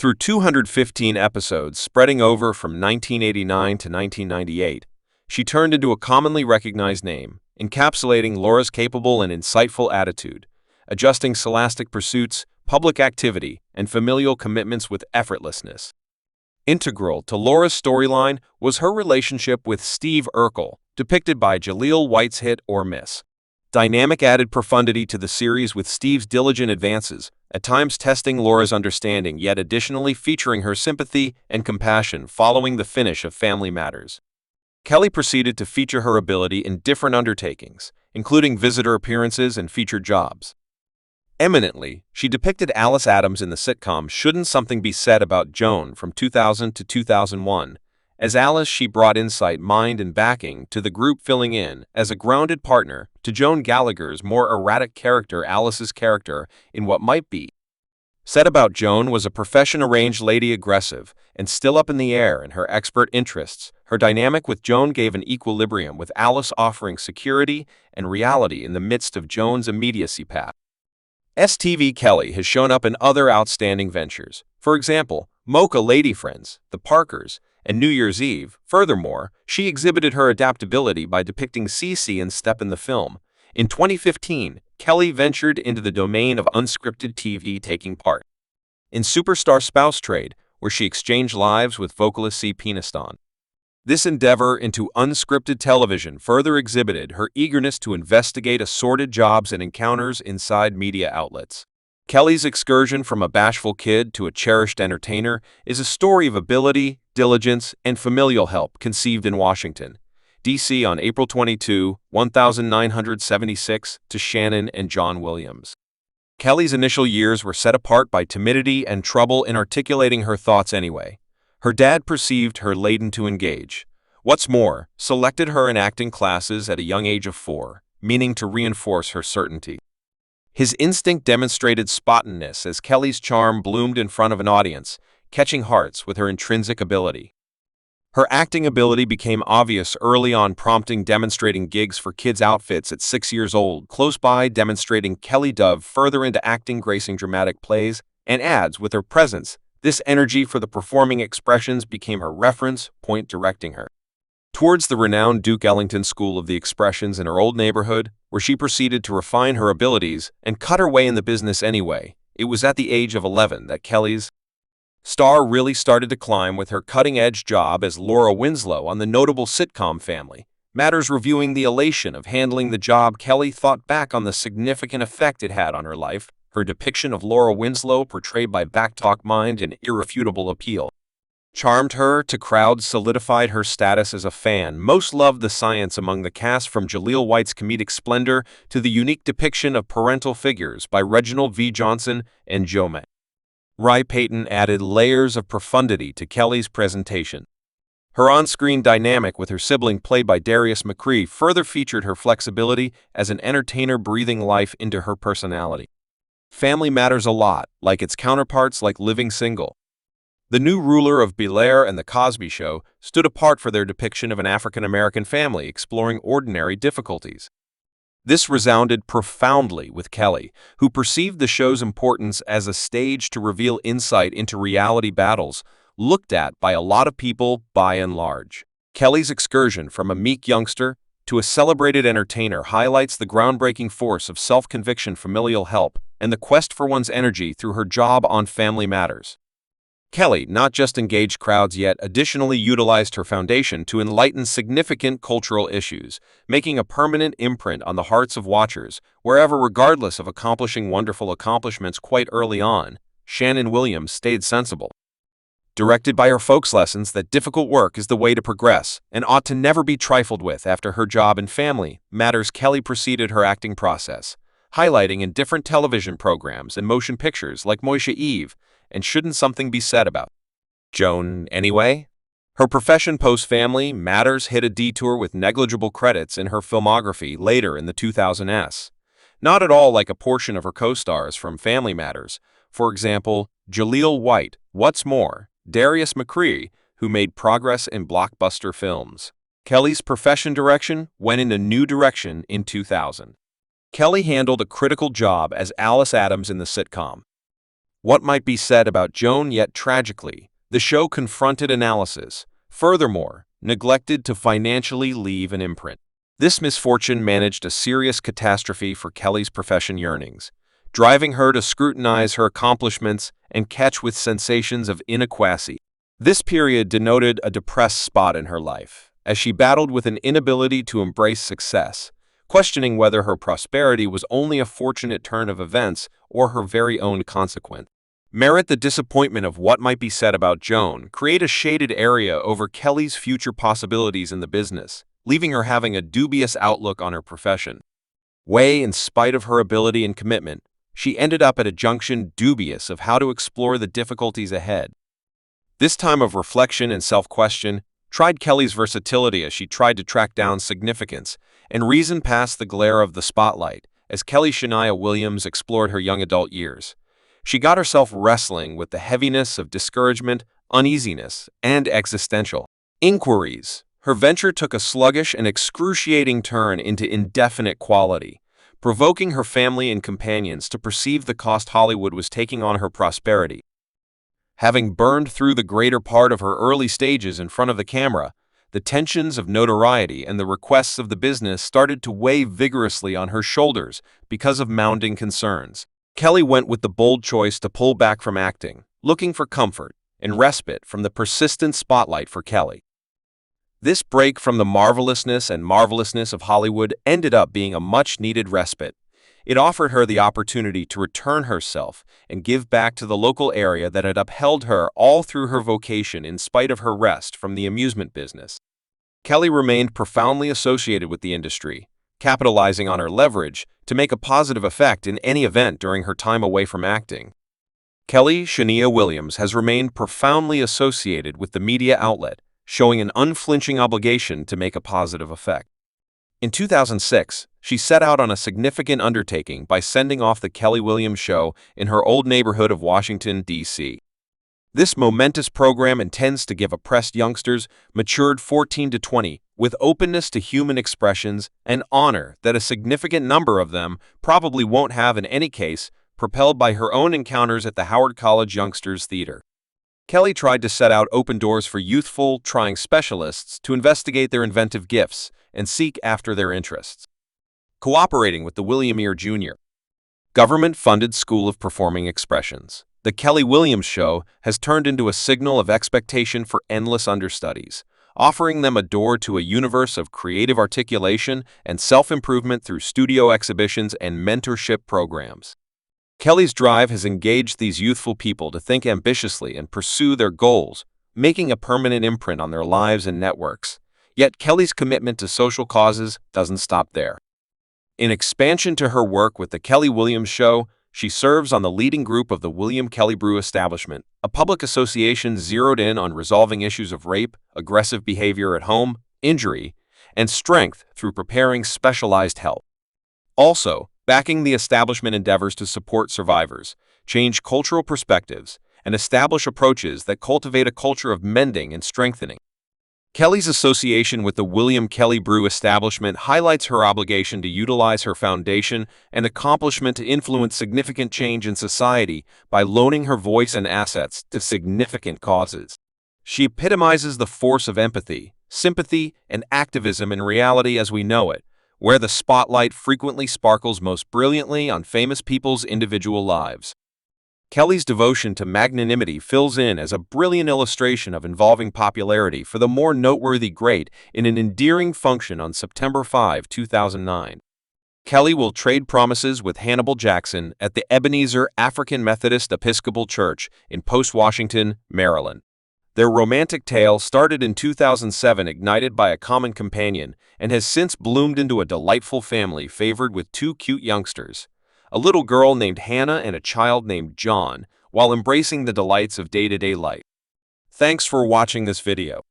Through 215 episodes spreading over from 1989 to 1998, she turned into a commonly recognized name, encapsulating Laura's capable and insightful attitude, adjusting scholastic pursuits, public activity, and familial commitments with effortlessness. Integral to Laura's storyline was her relationship with Steve Urkel, depicted by Jaleel White's hit Or Miss. Dynamic added profundity to the series with Steve's diligent advances, at times testing Laura's understanding yet additionally featuring her sympathy and compassion following the finish of Family Matters. Kellie proceeded to feature her ability in different undertakings, including visitor appearances and featured jobs. Eminently, she depicted Alice Adams in the sitcom Shouldn't Something Be Said About Joan from 2000 to 2001. As Alice, she brought insight, mind, and backing to the group, filling in as a grounded partner to Joan Gallagher's more erratic character. Alice's character in What Might Be Said About Joan was a profession-arranged lady, aggressive and still up in the air in her expert interests. Her dynamic with Joan gave an equilibrium, with Alice offering security and reality in the midst of Joan's immediacy path. STV Kellie has shown up in other outstanding ventures, for example, Mocha Lady Friends, The Parkers, and New Year's Eve. Furthermore, she exhibited her adaptability by depicting Cece in Step in the Film. In 2015, Kellie ventured into the domain of unscripted TV, taking part in Superstar Spouse Trade, where she exchanged lives with vocalist C. Peniston. This endeavor into unscripted television further exhibited her eagerness to investigate assorted jobs and encounters inside media outlets. Kellie's excursion from a bashful kid to a cherished entertainer is a story of ability, diligence, and familial help, conceived in Washington, D.C. on April 22, 1976, to Shannon and John Williams. Kellie's initial years were set apart by timidity and trouble in articulating her thoughts anyway. Her dad perceived her laden to engage. What's more, selected her in acting classes at a young age of 4, meaning to reinforce her certainty. His instinct demonstrated spontanious as Kellie's charm bloomed in front of an audience, catching hearts with her intrinsic ability. Her acting ability became obvious early on, demonstrating gigs for kids' outfits at 6 years old, close by, demonstrating Kellie dove further into acting, gracing dramatic plays and ads with her presence. This energy for the performing expressions became her reference point, directing her towards the renowned Duke Ellington School of the Expressions in her old neighborhood, where she proceeded to refine her abilities and cut her way in the business anyway. It was at the age of 11 that Kellie's star really started to climb, with her cutting-edge job as Laura Winslow on the notable sitcom Family Matters. Reviewing the elation of handling the job, Kellie thought back on the significant effect it had on her life. Her depiction of Laura Winslow, portrayed by backtalk mind and irrefutable appeal, charmed her to crowds, solidified her status as a fan. Most loved the science among the cast, from Jaleel White's comedic splendor to the unique depiction of parental figures by Reginald V. Johnson and Joe May. Ry Payton added layers of profundity to Kellie's presentation. Her on-screen dynamic with her sibling, played by Darius McCree, further featured her flexibility as an entertainer, breathing life into her personality. Family Matters, a lot like its counterparts like Living Single, The New Ruler of Bel-Air, and The Cosby Show, stood apart for their depiction of an African-American family exploring ordinary difficulties. This resounded profoundly with Kellie, who perceived the show's importance as a stage to reveal insight into reality battles looked at by a lot of people by and large. Kellie's excursion from a meek youngster to a celebrated entertainer highlights the groundbreaking force of self-conviction, familial help, and the quest for one's energy through her job on Family Matters. Kellie not just engaged crowds, yet additionally utilized her foundation to enlighten significant cultural issues, making a permanent imprint on the hearts of watchers wherever. Regardless of accomplishing wonderful accomplishments quite early on, Shannon Williams stayed sensible. Directed by her folks lessons that difficult work is the way to progress and ought to never be trifled with. After her job in Family Matters, Kellie proceeded her acting process, highlighting in different television programs and motion pictures like Moisha Eve and Shouldn't Something Be Said About Joan Anyway? Her profession post-Family Matters hit a detour with negligible credits in her filmography later in the 2000s. Not at all like a portion of her co-stars from Family Matters, for example, Jaleel White. What's more, Darius McCree, who made progress in blockbuster films. Kellie's profession direction went in a new direction in 2000. Kellie handled a critical job as Alice Adams in the sitcom What might be said about Joan, yet tragically, the show confronted analysis, furthermore, neglected to financially leave an imprint. This misfortune managed a serious catastrophe for Kellie's profession yearnings, driving her to scrutinize her accomplishments and catch with sensations of inadequacy. This period denoted a depressed spot in her life, as she battled with an inability to embrace success, questioning whether her prosperity was only a fortunate turn of events or her very own consequence. The disappointment of what might be said about Joan create a shaded area over Kellie's future possibilities in the business, leaving her having a dubious outlook on her profession. In spite of her ability and commitment, she ended up at a junction dubious of how to explore the difficulties ahead. This time of reflection and self-question tried Kellie's versatility as she tried to track down significance and reason past the glare of the spotlight as Kellie Shanygne Williams explored her young adult years. She got herself wrestling with the heaviness of discouragement, uneasiness, and existential inquiries. Her venture took a sluggish and excruciating turn into indefinite quality, provoking her family and companions to perceive the cost Hollywood was taking on her prosperity. Having burned through the greater part of her early stages in front of the camera, the tensions of notoriety and the requests of the business started to weigh vigorously on her shoulders because of mounting concerns. Kellie went with the bold choice to pull back from acting, looking for comfort and respite from the persistent spotlight for Kellie. This break from the marvelousness of Hollywood ended up being a much-needed respite. It offered her the opportunity to return herself and give back to the local area that had upheld her all through her vocation in spite of her rest from the amusement business. Kellie remained profoundly associated with the industry, capitalizing on her leverage to make a positive effect in any event during her time away from acting. Kellie Shanygne Williams has remained profoundly associated with the media outlet, showing an unflinching obligation to make a positive effect. In 2006, she set out on a significant undertaking by sending off the Kellie Williams Show in her old neighborhood of Washington, D.C. This momentous program intends to give oppressed youngsters, matured 14 to 20, with openness to human expressions and honor that a significant number of them probably won't have in any case, propelled by her own encounters at the Howard College Youngsters Theater. Kellie tried to set out open doors for youthful, trying specialists to investigate their inventive gifts and seek after their interests. Cooperating with the William Ear Jr. Government-funded School of Performing Expressions, the Kellie Williams Show has turned into a signal of expectation for endless understudies, offering them a door to a universe of creative articulation and self-improvement through studio exhibitions and mentorship programs. Kellie's drive has engaged these youthful people to think ambitiously and pursue their goals, making a permanent imprint on their lives and networks. Yet Kellie's commitment to social causes doesn't stop there. In expansion to her work with the Kellie Williams Show, she serves on the leading group of the William Kelly Brew Establishment, a public association zeroed in on resolving issues of rape, aggressive behavior at home, injury, and strength through preparing specialized help. Also, backing the establishment endeavors to support survivors, change cultural perspectives, and establish approaches that cultivate a culture of mending and strengthening. Kellie's association with the William Kelly Brew Establishment highlights her obligation to utilize her foundation and accomplishment to influence significant change in society by loaning her voice and assets to significant causes. She epitomizes the force of empathy, sympathy, and activism in reality as we know it, where the spotlight frequently sparkles most brilliantly on famous people's individual lives. Kellie's devotion to magnanimity fills in as a brilliant illustration of involving popularity for the more noteworthy great in an endearing function on September 5, 2009. Kellie will trade promises with Hannibal Jackson at the Ebenezer African Methodist Episcopal Church in Post Washington, Maryland. Their romantic tale started in 2007, ignited by a common companion, and has since bloomed into a delightful family favored with two cute youngsters, a little girl named Hannah and a child named John, while embracing the delights of day-to-day life. Thanks for watching this video.